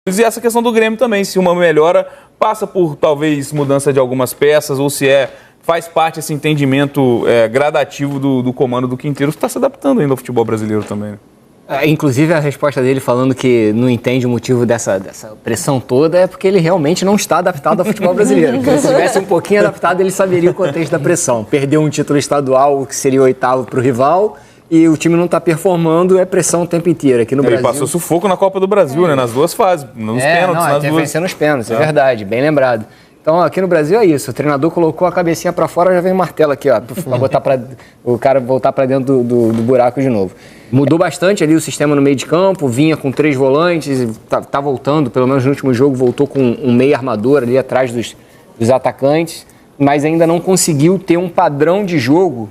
E essa questão do Grêmio também, se uma melhora passa por talvez mudança de algumas peças ou se faz parte esse entendimento gradativo do comando do Quinteiro, que está se adaptando ainda ao futebol brasileiro também, né? Inclusive a resposta dele falando que não entende o motivo dessa pressão toda é porque ele realmente não está adaptado ao futebol brasileiro. Porque se estivesse um pouquinho adaptado, ele saberia o contexto da pressão. Perdeu um título estadual, que seria o 8º para o rival, e o time não está performando, é pressão o tempo inteiro. Aqui no Brasil... Ele passou sufoco na Copa do Brasil, né? Nas duas fases, nos pênaltis. Nas duas... vencendo os pênaltis, é verdade, bem lembrado. Então, aqui no Brasil é isso. O treinador colocou a cabecinha para fora, já vem o martelo aqui, ó, para botar o cara voltar para dentro do buraco de novo. Mudou bastante ali o sistema no meio de campo, vinha com 3 volantes, tá voltando, pelo menos no último jogo, voltou com um meio armador ali atrás dos atacantes, mas ainda não conseguiu ter um padrão de jogo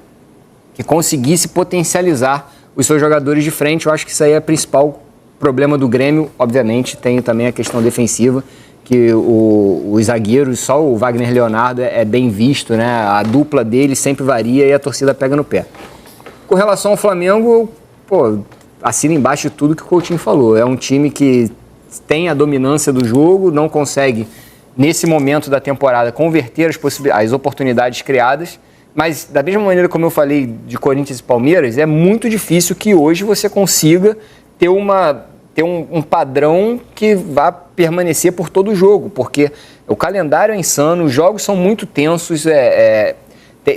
que conseguisse potencializar os seus jogadores de frente. Eu acho que isso aí é o principal problema do Grêmio. Obviamente, tem também a questão defensiva, que os zagueiros, só o Wagner Leonardo é bem visto, né? A dupla dele sempre varia e a torcida pega no pé. Com relação ao Flamengo, assina embaixo de tudo que o Coutinho falou. É um time que tem a dominância do jogo, não consegue, nesse momento da temporada, converter as oportunidades criadas, mas da mesma maneira como eu falei de Corinthians e Palmeiras, é muito difícil que hoje você consiga ter um padrão que vá permanecer por todo o jogo, porque o calendário é insano, os jogos são muito tensos,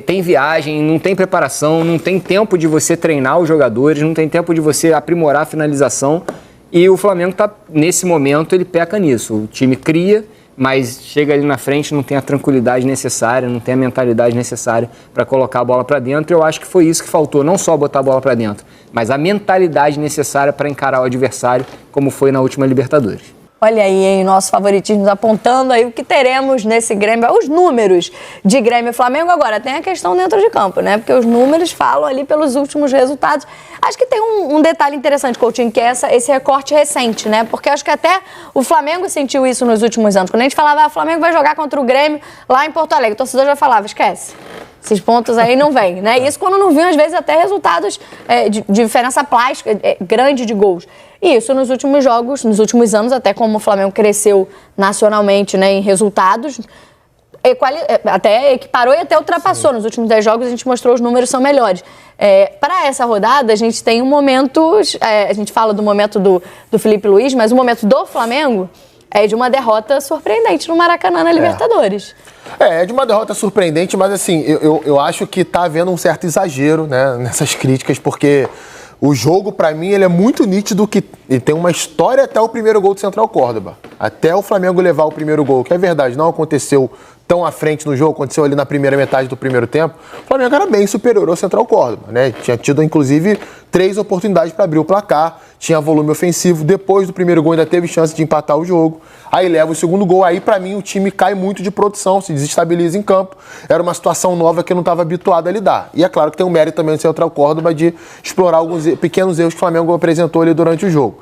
tem viagem, não tem preparação, não tem tempo de você treinar os jogadores, não tem tempo de você aprimorar a finalização, e o Flamengo nesse momento, ele peca nisso. O time cria, mas chega ali na frente, não tem a tranquilidade necessária, não tem a mentalidade necessária para colocar a bola para dentro. Eu acho que foi isso que faltou, não só botar a bola para dentro, mas a mentalidade necessária para encarar o adversário, como foi na última Libertadores. Olha aí, hein, nosso favoritismo apontando aí o que teremos nesse Grêmio, os números de Grêmio e Flamengo. Agora, tem a questão dentro de campo, né? Porque os números falam ali pelos últimos resultados. Acho que tem um detalhe interessante, Coutinho, que é esse recorte recente, né? Porque acho que até o Flamengo sentiu isso nos últimos anos. Quando a gente falava, o Flamengo vai jogar contra o Grêmio lá em Porto Alegre, o torcedor já falava, esquece. Esses pontos aí não vêm, né? Isso quando não vinham, às vezes, até resultados de diferença plástica grande de gols. E isso nos últimos jogos, nos últimos anos, até como o Flamengo cresceu nacionalmente, né, em resultados, até equiparou e até ultrapassou. Sim. Nos últimos 10 jogos a gente mostrou os números são melhores. Para essa rodada, a gente tem um momento, a gente fala do momento do Felipe Luiz, mas o momento do Flamengo é de uma derrota surpreendente no Maracanã na Libertadores. É de uma derrota surpreendente, mas assim, eu acho que tá havendo um certo exagero, né, nessas críticas, porque o jogo, pra mim, ele é muito nítido que ele tem uma história até o primeiro gol do Central Córdoba. Até o Flamengo levar o primeiro gol, que é verdade, não aconteceu tão à frente no jogo, aconteceu ali na primeira metade do primeiro tempo. O Flamengo era bem superior ao Central Córdoba, né? Tinha tido, inclusive, 3 oportunidades para abrir o placar, tinha volume ofensivo. Depois do primeiro gol ainda teve chance de empatar o jogo. Aí leva o segundo gol, aí pra mim o time cai muito de produção, se desestabiliza em campo. Era uma situação nova que eu não estava habituado a lidar. E é claro que tem um mérito também do Central Córdoba de explorar alguns pequenos erros que o Flamengo apresentou ali durante o jogo.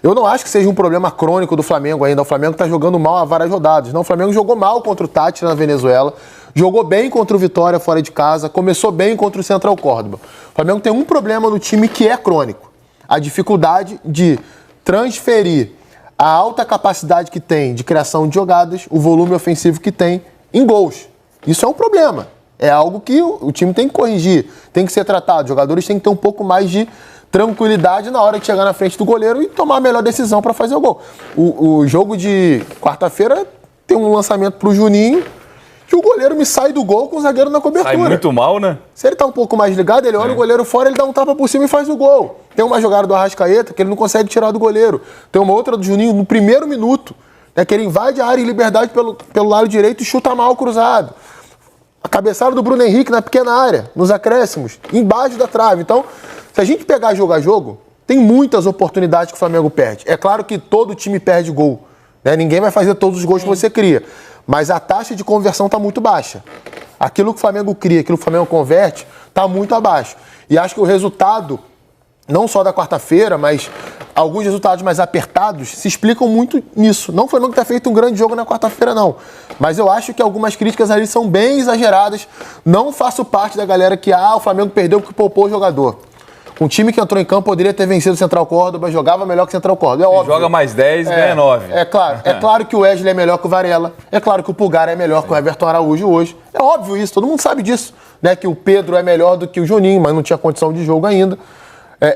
Eu não acho que seja um problema crônico do Flamengo ainda. O Flamengo está jogando mal há várias rodadas. Não, o Flamengo jogou mal contra o Tátira na Venezuela, jogou bem contra o Vitória fora de casa, começou bem contra o Central Córdoba. O Flamengo tem um problema no time que é crônico. A dificuldade de transferir a alta capacidade que tem de criação de jogadas, o volume ofensivo que tem em gols. Isso é um problema. É algo que o time tem que corrigir, tem que ser tratado. Os jogadores têm que ter um pouco mais de tranquilidade na hora de chegar na frente do goleiro e tomar a melhor decisão para fazer o gol. O jogo de quarta-feira tem um lançamento pro Juninho que o goleiro me sai do gol com o zagueiro na cobertura. Sai muito mal, né? Se ele tá um pouco mais ligado, ele olha o goleiro fora, ele dá um tapa por cima e faz o gol. Tem uma jogada do Arrascaeta que ele não consegue tirar do goleiro. Tem uma outra do Juninho no primeiro minuto, né, que ele invade a área em liberdade pelo lado direito e chuta mal cruzado. A cabeçada do Bruno Henrique na pequena área, nos acréscimos, embaixo da trave. Então, se a gente pegar jogo a jogo, tem muitas oportunidades que o Flamengo perde. É claro que todo time perde gol, né? Ninguém vai fazer todos os gols que você cria. Mas a taxa de conversão está muito baixa. Aquilo que o Flamengo cria, aquilo que o Flamengo converte, está muito abaixo. E acho que o resultado, não só da quarta-feira, mas alguns resultados mais apertados, se explicam muito nisso. Não foi o Flamengo que está feito um grande jogo na quarta-feira, não. Mas eu acho que algumas críticas ali são bem exageradas. Não faço parte da galera que o Flamengo perdeu porque poupou o jogador. Um time que entrou em campo poderia ter vencido o Central Córdoba, jogava melhor que o Central Córdoba, é óbvio. Joga mais 10 e ganha 9. É claro que o Wesley é melhor que o Varela, é claro que o Pulgar é melhor que o Everton Araújo hoje. É óbvio isso, todo mundo sabe disso, né? Que o Pedro é melhor do que o Juninho, mas não tinha condição de jogo ainda.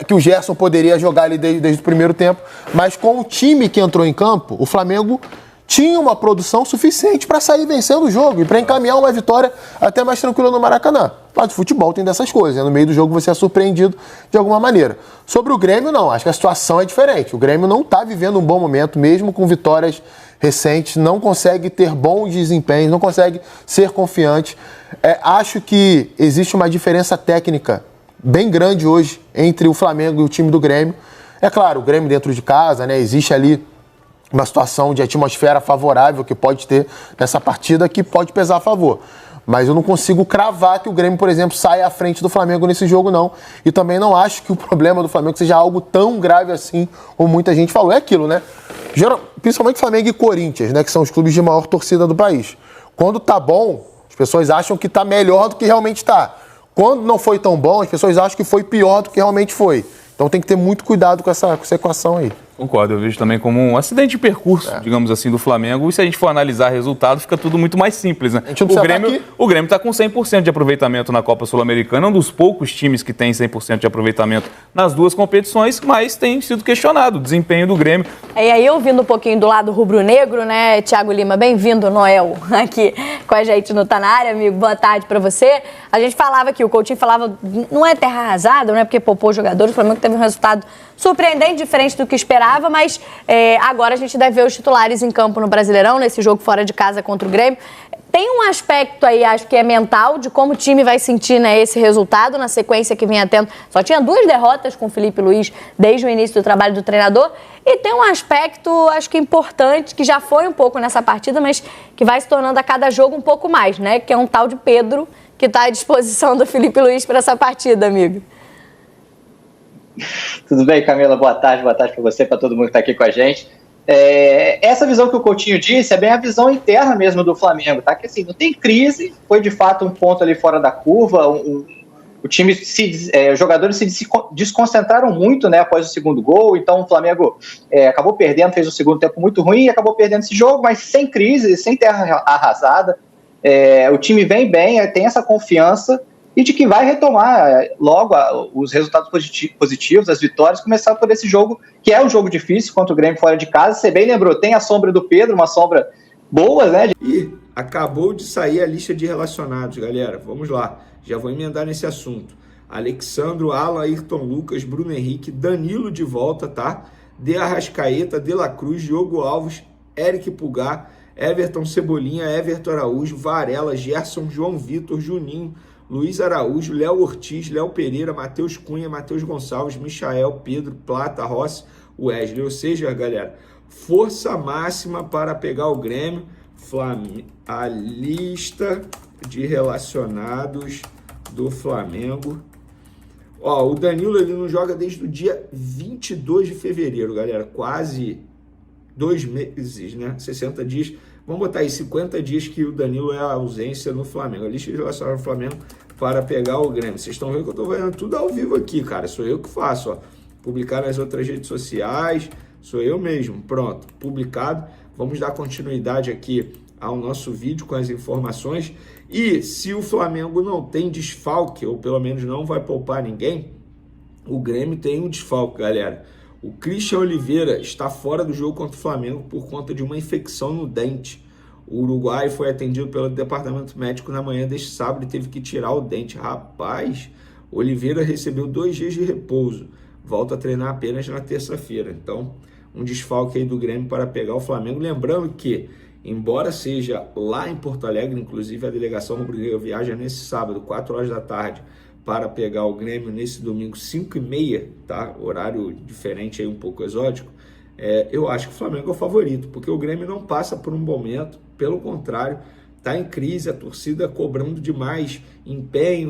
Que o Gerson poderia jogar ali desde o primeiro tempo. Mas com o time que entrou em campo, o Flamengo tinha uma produção suficiente para sair vencendo o jogo e para encaminhar uma vitória até mais tranquila no Maracanã. Mas o futebol tem dessas coisas, né? No meio do jogo você é surpreendido de alguma maneira. Sobre o Grêmio, não. Acho que a situação é diferente. O Grêmio não está vivendo um bom momento, mesmo com vitórias recentes, não consegue ter bons desempenhos, não consegue ser confiante. Acho que existe uma diferença técnica bem grande hoje entre o Flamengo e o time do Grêmio. É claro, o Grêmio dentro de casa, né? Existe ali uma situação de atmosfera favorável que pode ter nessa partida que pode pesar a favor. Mas eu não consigo cravar que o Grêmio, por exemplo, saia à frente do Flamengo nesse jogo, não. E também não acho que o problema do Flamengo seja algo tão grave assim, como muita gente falou. É aquilo, né? Principalmente Flamengo e Corinthians, né? Que são os clubes de maior torcida do país. Quando tá bom, as pessoas acham que tá melhor do que realmente tá. Quando não foi tão bom, as pessoas acham que foi pior do que realmente foi. Então tem que ter muito cuidado com essa equação aí. Concordo, eu vejo também como um acidente de percurso, digamos assim, do Flamengo. E se a gente for analisar resultado, fica tudo muito mais simples, né? O Grêmio está com 100% de aproveitamento na Copa Sul-Americana, um dos poucos times que tem 100% de aproveitamento nas duas competições, mas tem sido questionado o desempenho do Grêmio. E aí, ouvindo um pouquinho do lado rubro-negro, né, Thiago Lima, bem-vindo, Noel, aqui com a gente no Tá Na Área, amigo, boa tarde pra você. A gente falava aqui, o Coutinho falava, não é terra arrasada, não é porque poupou jogadores, o Flamengo teve um resultado surpreendente, diferente do que esperava, mas agora a gente deve ver os titulares em campo no Brasileirão, nesse jogo fora de casa contra o Grêmio. Tem um aspecto aí, acho que é mental, de como o time vai sentir, né, esse resultado na sequência que vinha tendo. Só tinha 2 derrotas com o Felipe Luiz desde o início do trabalho do treinador. E tem um aspecto, acho que importante, que já foi um pouco nessa partida, mas que vai se tornando a cada jogo um pouco mais, né? Que é um tal de Pedro, que está à disposição do Felipe Luiz para essa partida, amigo. Tudo bem, Camila? Boa tarde para você, para todo mundo que está aqui com a gente. Essa visão que o Coutinho disse é bem a visão interna mesmo do Flamengo, tá? Que assim, não tem crise, foi de fato um ponto ali fora da curva, o time, os jogadores se desconcentraram muito, né, após o segundo gol, então o Flamengo acabou perdendo, fez um segundo tempo muito ruim e acabou perdendo esse jogo, mas sem crise, sem terra arrasada. O time vem bem, tem essa confiança e de que vai retomar logo os resultados positivos, as vitórias, começar por esse jogo, que é um jogo difícil contra o Grêmio fora de casa. Você bem lembrou, tem a sombra do Pedro, uma sombra boa, né? E acabou de sair a lista de relacionados, galera. Vamos lá, já vou emendar nesse assunto. Alexandro, Alan, Ayrton Lucas, Bruno Henrique, Danilo de volta, tá? De Arrascaeta, De La Cruz, Diogo Alves, Eric Pulgar, Everton Cebolinha, Everton Araújo, Varela, Gerson, João Vitor, Juninho, Luiz Araújo, Léo Ortiz, Léo Pereira, Matheus Cunha, Matheus Gonçalves, Michael, Pedro, Plata, Rossi, Wesley. Ou seja, galera, força máxima para pegar o Grêmio. A lista de relacionados do Flamengo. Ó, o Danilo, ele não joga desde o dia 22 de fevereiro, galera. Quase 2 meses, né? 60 dias. Vamos botar aí 50 dias que o Danilo é a ausência no Flamengo. A lista de relacionados do Flamengo para pegar o Grêmio. Vocês estão vendo que eu estou fazendo tudo ao vivo aqui, cara. Sou eu que faço, ó. Publicar nas outras redes sociais. Sou eu mesmo. Pronto, publicado. Vamos dar continuidade aqui ao nosso vídeo com as informações. E se o Flamengo não tem desfalque, ou pelo menos não vai poupar ninguém, o Grêmio tem um desfalque, galera. O Christian Oliveira está fora do jogo contra o Flamengo por conta de uma infecção no dente. O uruguai foi atendido pelo departamento médico na manhã deste sábado e teve que tirar o dente. Rapaz, Oliveira recebeu 2 dias de repouso. Volta a treinar apenas na terça-feira. Então, um desfalque aí do Grêmio para pegar o Flamengo. Lembrando que, embora seja lá em Porto Alegre, inclusive a delegação rubro-negra viaja nesse sábado, 4 horas da tarde, para pegar o Grêmio nesse domingo, 5h30, tá? Horário diferente aí, um pouco exótico. Eu acho que o Flamengo é o favorito, porque o Grêmio não passa por um bom momento, pelo contrário, está em crise, a torcida cobrando demais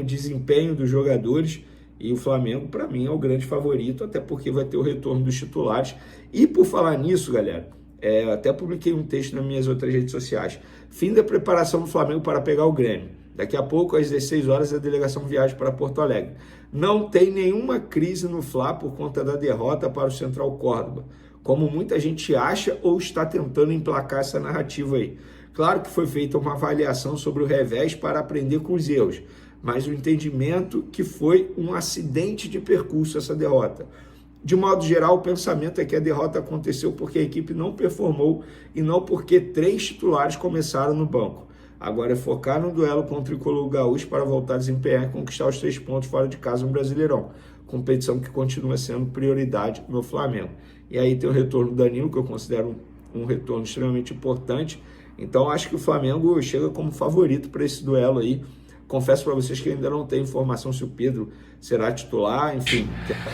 desempenho dos jogadores, e o Flamengo, para mim, é o grande favorito, até porque vai ter o retorno dos titulares. E por falar nisso, galera, até publiquei um texto nas minhas outras redes sociais. Fim da preparação do Flamengo para pegar o Grêmio. Daqui a pouco, às 16 horas, a delegação viaja para Porto Alegre. Não tem nenhuma crise no Fla por conta da derrota para o Central Córdoba, como muita gente acha ou está tentando emplacar essa narrativa aí. Claro que foi feita uma avaliação sobre o revés para aprender com os erros, mas o entendimento que foi um acidente de percurso essa derrota. De modo geral, o pensamento é que a derrota aconteceu porque a equipe não performou e não porque 3 titulares começaram no banco. Agora é focar no duelo contra o Tricolor Gaúcho para voltar a desempenhar e conquistar os 3 pontos fora de casa no Brasileirão. Competição que continua sendo prioridade no Flamengo. E aí tem o retorno do Danilo, que eu considero um retorno extremamente importante. Então acho que o Flamengo chega como favorito para esse duelo aí. Confesso para vocês que ainda não tenho informação se o Pedro será titular, enfim.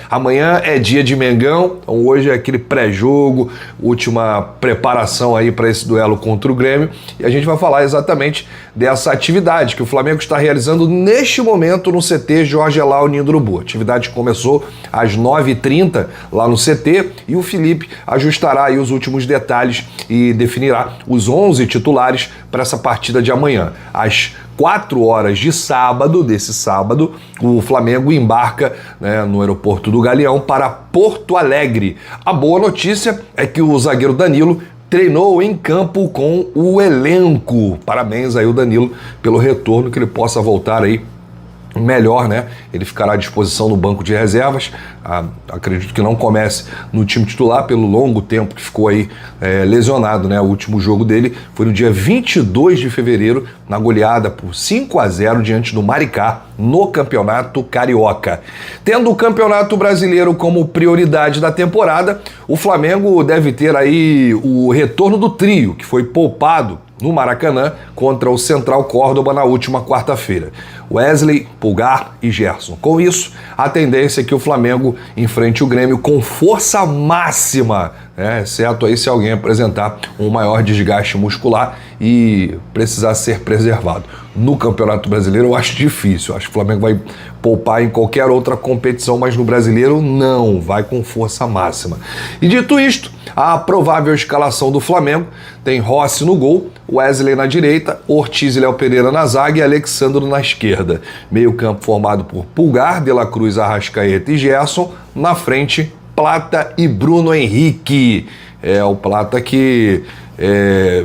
Amanhã é dia de Mengão, então hoje é aquele pré-jogo, última preparação aí para esse duelo contra o Grêmio, e a gente vai falar exatamente dessa atividade que o Flamengo está realizando neste momento no CT Jorge Elal Ninho do Urubu. A atividade começou às 9h30 lá no CT e o Felipe ajustará aí os últimos detalhes e definirá os 11 titulares para essa partida de amanhã. Às 4 horas de sábado, o Flamengo embarca, né, no aeroporto do Galeão para Porto Alegre. A boa notícia é que o zagueiro Danilo treinou em campo com o elenco. Parabéns aí o Danilo pelo retorno, que ele possa voltar aí melhor, né? Ele ficará à disposição no banco de reservas. Acredito que não comece no time titular pelo longo tempo que ficou aí lesionado, né? O último jogo dele foi no dia 22 de fevereiro, na goleada por 5-0 diante do Maricá no Campeonato Carioca. Tendo o Campeonato Brasileiro como prioridade da temporada, o Flamengo deve ter aí o retorno do trio, que foi poupado no Maracanã contra o Central Córdoba na última quarta-feira. Wesley, Pulgar e Gerson. Com isso, a tendência é que o Flamengo enfrente o Grêmio com força máxima, né? Exceto aí se alguém apresentar um maior desgaste muscular e precisar ser preservado. No Campeonato Brasileiro eu acho difícil, acho que o Flamengo vai poupar em qualquer outra competição, mas no Brasileiro não, vai com força máxima. E dito isto, a provável escalação do Flamengo tem Rossi no gol, Wesley na direita, Ortiz e Léo Pereira na zaga e Alexandro na esquerda. Meio campo formado por Pulgar, De La Cruz, Arrascaeta e Gerson. Na frente, Plata e Bruno Henrique. É o Plata que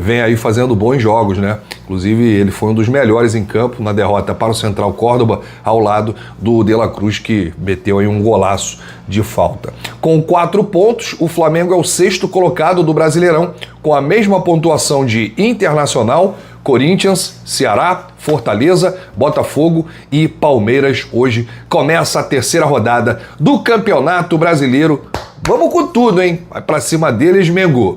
vem aí fazendo bons jogos, né? Inclusive, ele foi um dos melhores em campo na derrota para o Central Córdoba, ao lado do De La Cruz, que meteu aí um golaço de falta. Com 4 pontos, o Flamengo é o 6º colocado do Brasileirão, com a mesma pontuação de Internacional, Corinthians, Ceará, Fortaleza, Botafogo e Palmeiras. Hoje começa a 3ª rodada do Campeonato Brasileiro. Vamos com tudo, hein? Vai pra cima deles, Mengo.